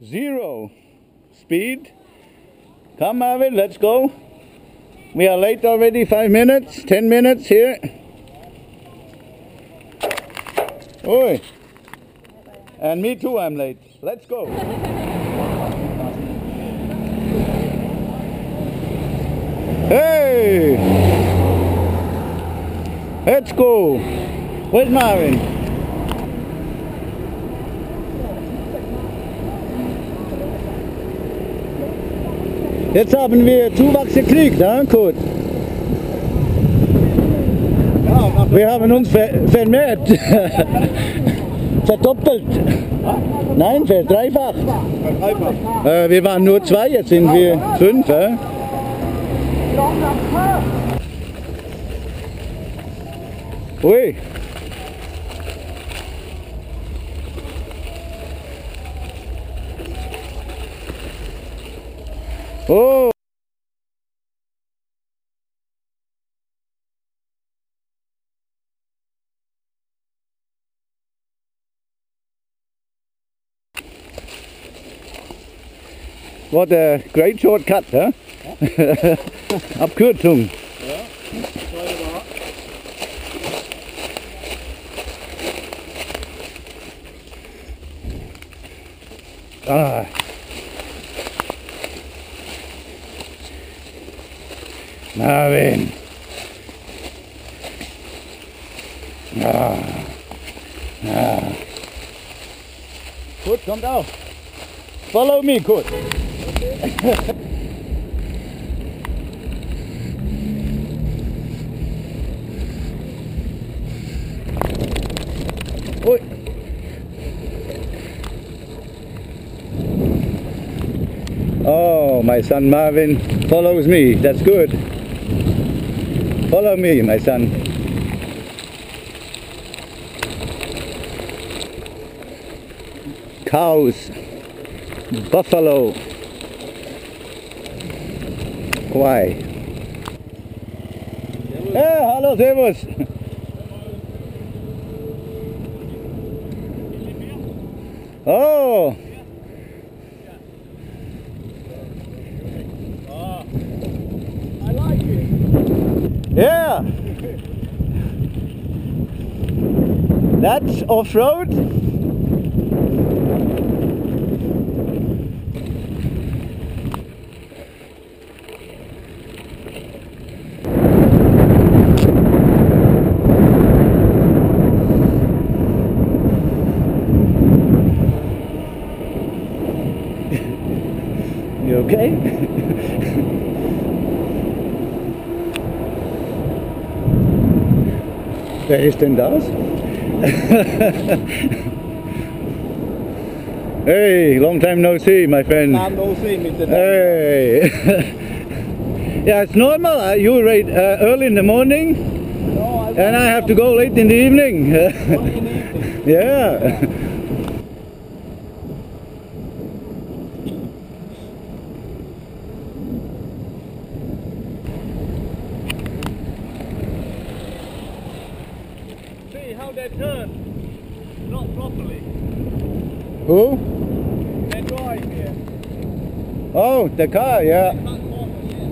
0 speed. Come Marvin, let's go. We are late already, 5 minutes, 10 minutes here. Oi. And me too, I'm late. Let's go. Hey! Let's go. Where's Marvin? Jetzt haben wir Zuwachs gekriegt, ne? Gut. Wir haben uns vermehrt. Verdoppelt. Nein, verdreifacht. Wir waren nur 2, jetzt sind wir 5. Ui. Oh. What a great shortcut, huh? Abkürzung. Ja, Ah. Marvin. Ah. Ah. Gut, kommt auf. Follow me, gut. Oi. Oh, my son Marvin follows me. That's good. Follow me, my son. Cows, buffalo. Why? Hey, hallo, servus. Oh. I like it. Yeah. That's off-road. You okay? Wer ist denn das? Hey, long time no see, my friend. Long time no see, Mr. Hey. Yeah, it's normal. You ride early in the morning, No, and I have to go late in the evening. only in the evening. Yeah. See how they turn. Not properly. Who? They drive here. Oh, the car, yeah. Back corner, yeah.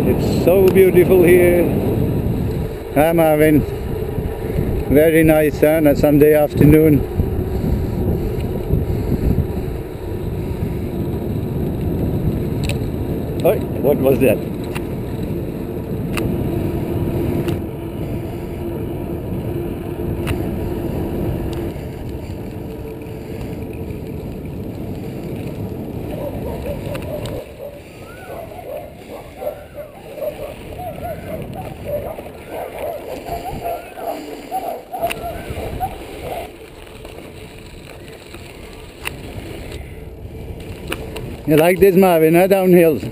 It's so beautiful here. Hi Marvin. Very nice on a Sunday afternoon. Oh, what was that? You like this, Marvin, huh? Downhills?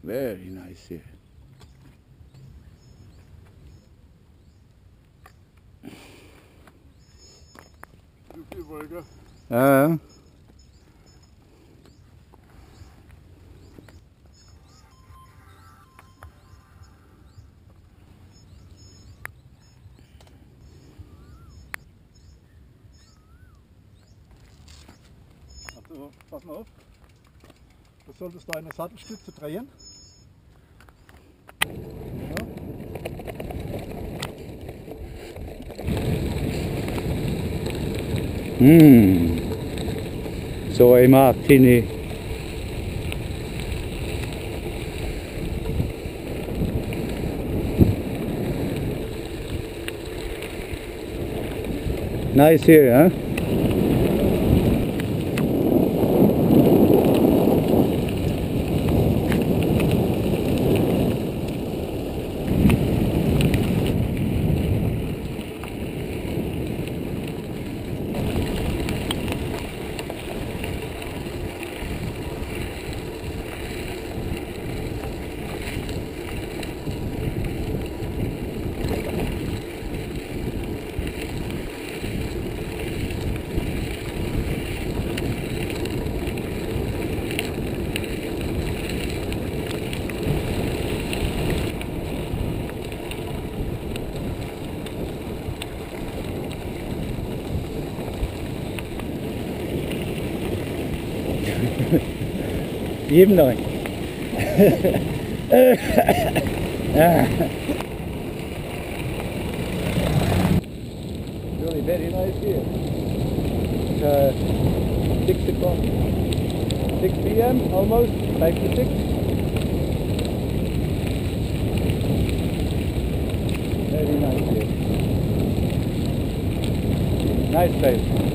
Very nice here. Also, pass mal auf. Du solltest deine Sattelstütze drehen. Ja. Soy Martini. Nice here, huh? Even though really very nice here. It's 6 o'clock, 6 p.m. almost, 5 to 6. Very nice here. Nice place.